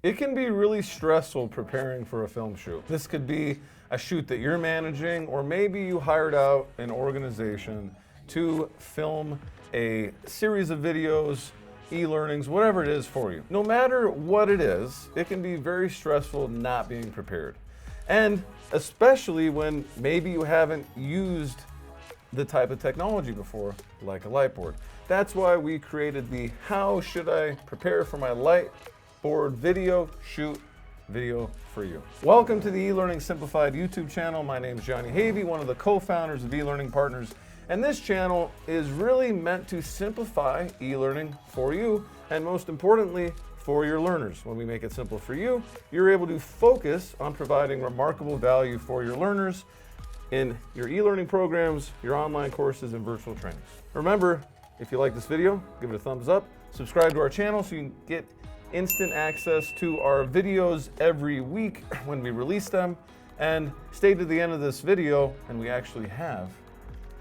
It can be really stressful preparing for a film shoot. This could be a shoot that you're managing, or maybe you hired out an organization to film a series of videos, e-learnings, whatever it is for you. No matter what it is, it can be very stressful not being prepared. And especially when maybe you haven't used the type of technology before, like a Lightboard. That's why we created the How Should I Prepare for My Lightboard Video Shoot video for you. Welcome to the eLearning Simplified YouTube channel. My name is Johnny Havey, one of the co-founders of eLearning Partners, and this channel is really meant to simplify e-learning for you, and most importantly, for your learners. When we make it simple for you, you're able to focus on providing remarkable value for your learners in your e-learning programs, your online courses, and virtual trainings. Remember, if you like this video, give it a thumbs up, subscribe to our channel so you can get instant access to our videos every week when we release them, and stay to the end of this video and we actually have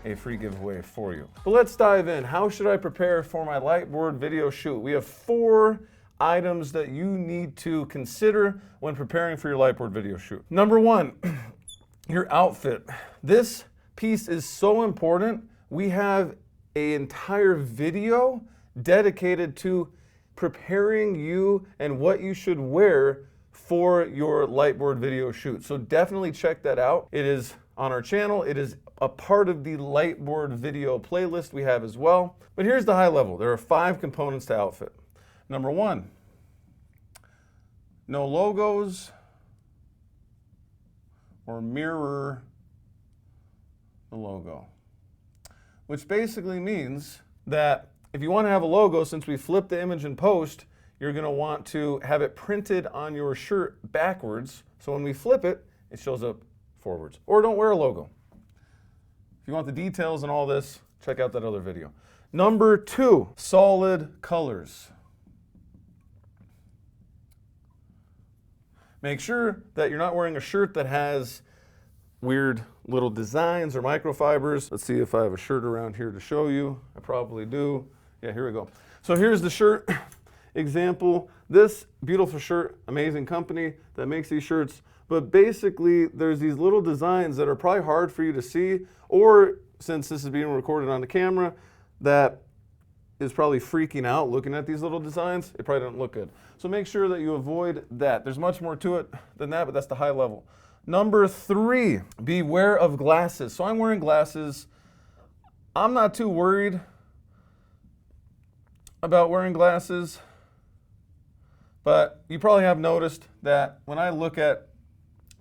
a free giveaway for you. But let's dive in. How should I prepare for my Lightboard video shoot? We have 4 items that you need to consider when preparing for your Lightboard video shoot. Number 1, your outfit. This piece is so important. We have an entire video dedicated to preparing you and what you should wear for your Lightboard video shoot. So definitely check that out. It is on our channel. It is a part of the Lightboard video playlist we have as well. But here's the high level. There are 5 components to outfit. Number 1, no logos or mirror the logo, which basically means that if you want to have a logo, since we flipped the image in post, you're going to want to have it printed on your shirt backwards. So when we flip it, it shows up forwards. Or don't wear a logo. If you want the details and all this, check out that other video. Number 2, solid colors. Make sure that you're not wearing a shirt that has weird little designs or microfibers. Let's see if I have a shirt around here to show you. I probably do. Yeah, here we go. So here's the shirt example. This beautiful shirt, amazing company that makes these shirts, but basically there's these little designs that are probably hard for you to see, or since this is being recorded on the camera, that is probably freaking out looking at these little designs. It probably doesn't look good. So make sure that you avoid that. There's much more to it than that, but that's the high level. Number 3, beware of glasses. So I'm wearing glasses. I'm not too worried about wearing glasses, but you probably have noticed that when I look at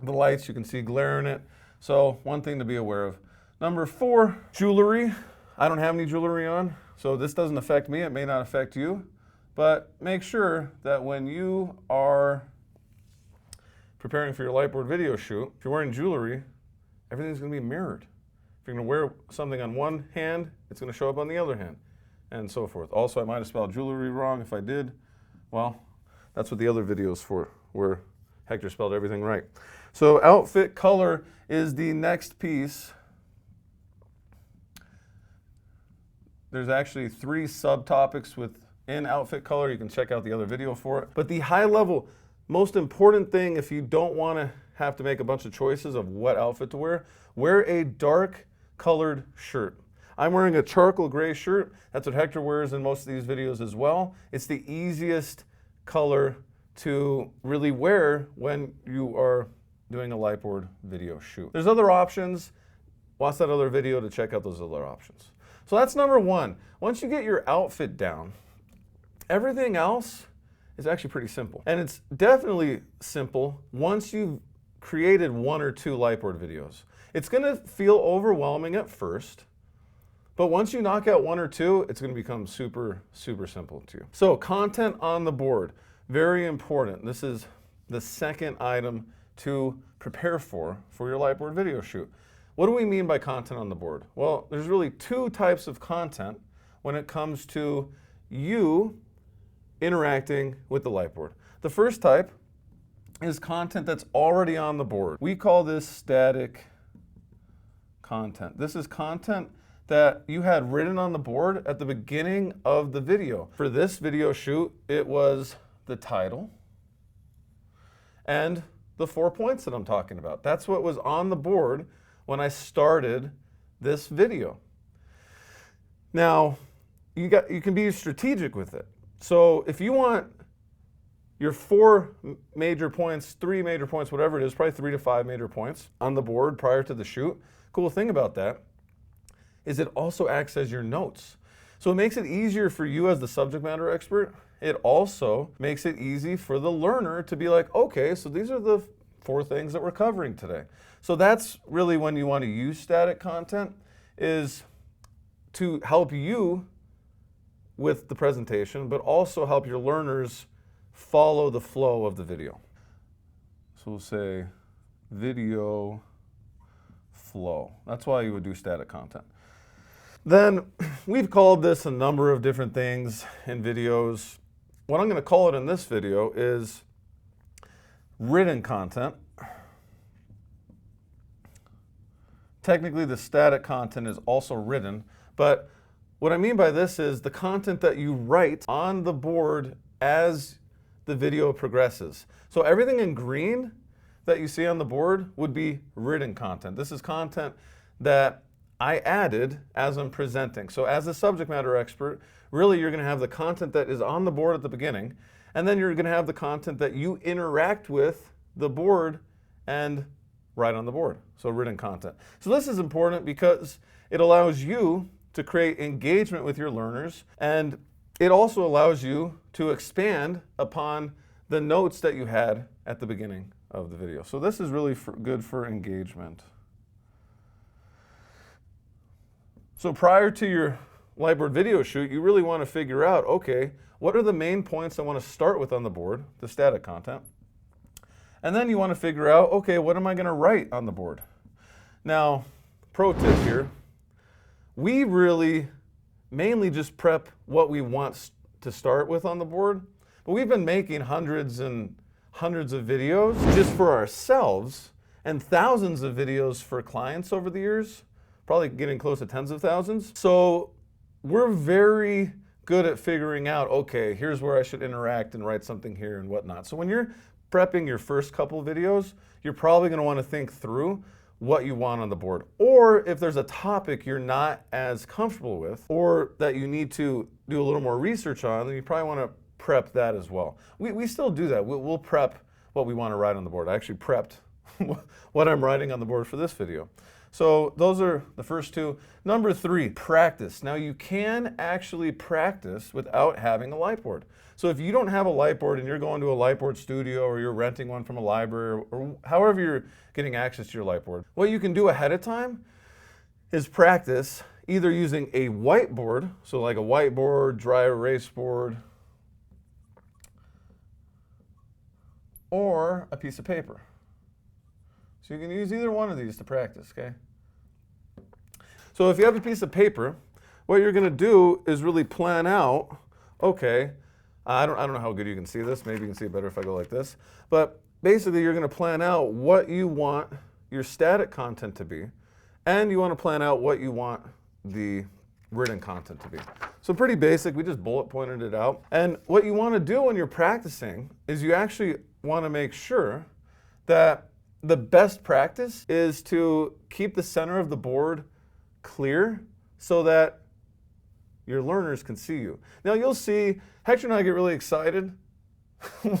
the lights, you can see glare in it. So one thing to be aware of. Number 4, jewelry. I don't have any jewelry on, so this doesn't affect me. It may not affect you, but make sure that when you are preparing for your Lightboard video shoot, if you're wearing jewelry, everything's going to be mirrored. If you're going to wear something on one hand, it's going to show up on the other hand, and so forth. Also, I might have spelled jewelry wrong. If I did, well, that's what the other video is for, where Hector spelled everything right. So outfit color is the next piece. There's actually 3 subtopics within outfit color. You can check out the other video for it. But the high level, most important thing, if you don't want to have to make a bunch of choices of what outfit to wear a dark colored shirt. I'm wearing a charcoal gray shirt. That's what Hector wears in most of these videos as well. It's the easiest color to really wear when you are doing a Lightboard video shoot. There's other options. Watch that other video to check out those other options. So that's number 1. Once you get your outfit down, everything else is actually pretty simple. And it's definitely simple once you've created 1 or 2 Lightboard videos. It's going to feel overwhelming at first, but once you knock out 1 or 2, it's going to become super, super simple to you. So content on the board, very important. This is the second item to prepare for your Lightboard video shoot. What do we mean by content on the board? Well, there's really 2 types of content when it comes to you interacting with the Lightboard. The first type is content that's already on the board. We call this static content. This is content that you had written on the board at the beginning of the video. For this video shoot, it was the title, and the 4 points that I'm talking about. That's what was on the board when I started this video. Now, you can be strategic with it. So if you want your 4 major points, 3 major points, whatever it is, probably 3 to 5 major points on the board prior to the shoot. Cool thing about that is it also acts as your notes. So it makes it easier for you as the subject matter expert. It also makes it easy for the learner to be like, okay, so these are the 4 things that we're covering today. So that's really when you want to use static content, is to help you with the presentation, but also help your learners follow the flow of the video. So we'll say video flow. That's why you would do static content. Then we've called this a number of different things in videos. What I'm going to call it in this video is written content. Technically, the static content is also written, but what I mean by this is the content that you write on the board as the video progresses. So everything in green that you see on the board would be written content. This is content that I added as I'm presenting. So as a subject matter expert, really you're going to have the content that is on the board at the beginning, and then you're going to have the content that you interact with the board and write on the board. So written content. So this is important because it allows you to create engagement with your learners, and it also allows you to expand upon the notes that you had at the beginning of the video. So this is really good for engagement. So prior to your Lightboard video shoot, you really want to figure out, okay, what are the main points I want to start with on the board, the static content? And then you want to figure out, okay, what am I going to write on the board? Now, pro tip here, we really mainly just prep what we want to start with on the board, but we've been making hundreds and hundreds of videos just for ourselves and thousands of videos for clients over the years, probably getting close to tens of thousands. So we're very good at figuring out, okay, here's where I should interact and write something here and whatnot. So when you're prepping your first couple videos, you're probably going to want to think through what you want on the board. Or if there's a topic you're not as comfortable with, or that you need to do a little more research on, then you probably want to prep that as well. We still do that. We'll prep what we want to write on the board. I actually prepped what I'm writing on the board for this video. So those are the first 2. Number 3, practice. Now you can actually practice without having a Lightboard. So if you don't have a Lightboard and you're going to a Lightboard studio, or you're renting one from a library, or however you're getting access to your Lightboard, what you can do ahead of time is practice either using a whiteboard, so like a whiteboard, dry erase board, or a piece of paper. So you can use either one of these to practice, okay? So if you have a piece of paper, what you're going to do is really plan out, okay, I don't know how good you can see this. Maybe you can see it better if I go like this. But basically, you're going to plan out what you want your static content to be, and you want to plan out what you want the written content to be. So pretty basic. We just bullet pointed it out. And what you want to do when you're practicing is you actually want to make sure that the best practice is to keep the center of the board clear so that your learners can see you. Now you'll see, Hector and I get really excited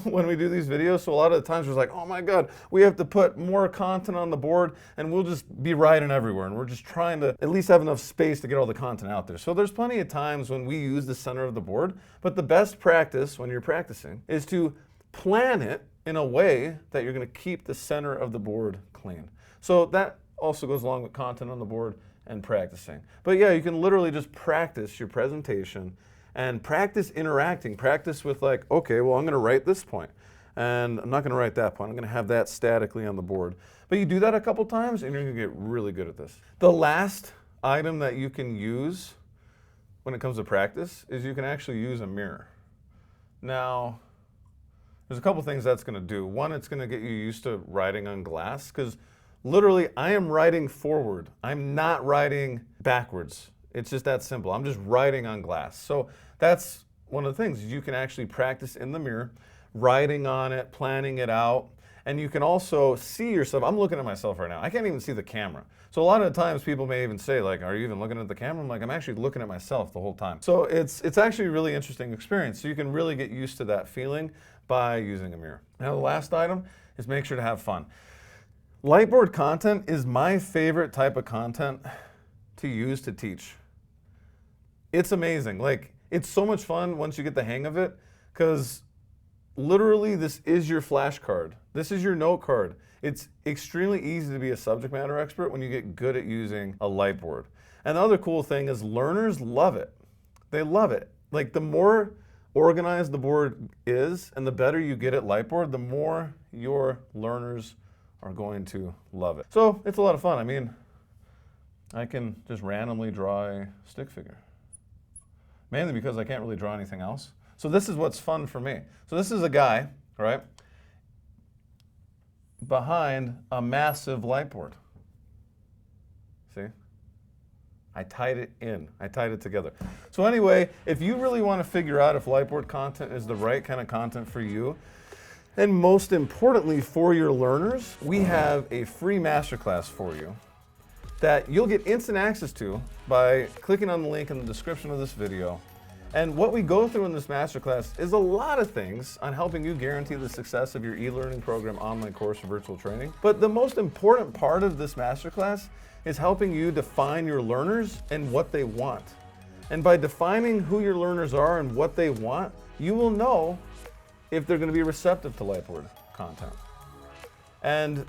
when we do these videos, so a lot of the times we're like, oh my God, we have to put more content on the board, and we'll just be writing everywhere, and we're just trying to at least have enough space to get all the content out there. So there's plenty of times when we use the center of the board, but the best practice when you're practicing is to plan it in a way that you're going to keep the center of the board clean. So that also goes along with content on the board and practicing. But yeah, you can literally just practice your presentation and practice interacting. Practice with like, okay, well, I'm going to write this point, and I'm not going to write that point. I'm going to have that statically on the board. But you do that a couple times, and you're going to get really good at this. The last item that you can use when it comes to practice is you can actually use a mirror. Now, there's a couple things that's going to do. One, it's going to get you used to writing on glass, because literally I am writing forward. I'm not writing backwards. It's just that simple. I'm just writing on glass. So that's one of the things. You can actually practice in the mirror, writing on it, planning it out, And you can also see yourself. I'm looking at myself right now. I can't even see the camera. So a lot of times people may even say, like, are you even looking at the camera? I'm like, I'm actually looking at myself the whole time. So it's actually a really interesting experience. So you can really get used to that feeling by using a mirror. Now the last item is make sure to have fun. Lightboard content is my favorite type of content to use to teach. It's amazing. Like, it's so much fun once you get the hang of it, because literally this is your flashcard. This is your note card. It's extremely easy to be a subject matter expert when you get good at using a Lightboard. And the other cool thing is learners love it. They love it. Like, the more organized the board is and the better you get at Lightboard, the more your learners are going to love it. So it's a lot of fun. I mean, I can just randomly draw a stick figure. Mainly because I can't really draw anything else. So this is what's fun for me. So this is a guy, right, behind a massive Lightboard. See? I tied it in. I tied it together. So anyway, if you really want to figure out if Lightboard content is the right kind of content for you, and most importantly for your learners, we have a free masterclass for you that you'll get instant access to by clicking on the link in the description of this video. And what we go through in this masterclass is a lot of things on helping you guarantee the success of your e-learning program, online course, or virtual training. But the most important part of this masterclass is helping you define your learners and what they want. And by defining who your learners are and what they want, you will know if they're going to be receptive to Lightboard content. And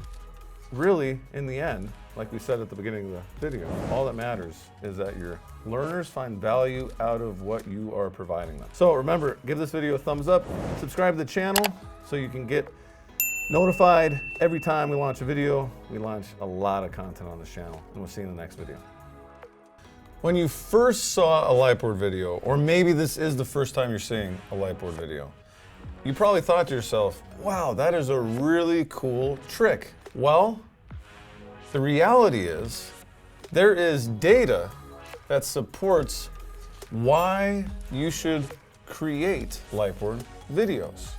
really, in the end, like we said at the beginning of the video, all that matters is that your learners find value out of what you are providing them. So remember, give this video a thumbs up, subscribe to the channel so you can get notified every time we launch a video. We launch a lot of content on this channel, and we'll see you in the next video. When you first saw a Lightboard video, or maybe this is the first time you're seeing a Lightboard video, you probably thought to yourself, wow, that is a really cool trick. Well, the reality is there is data that supports why you should create Lightboard videos.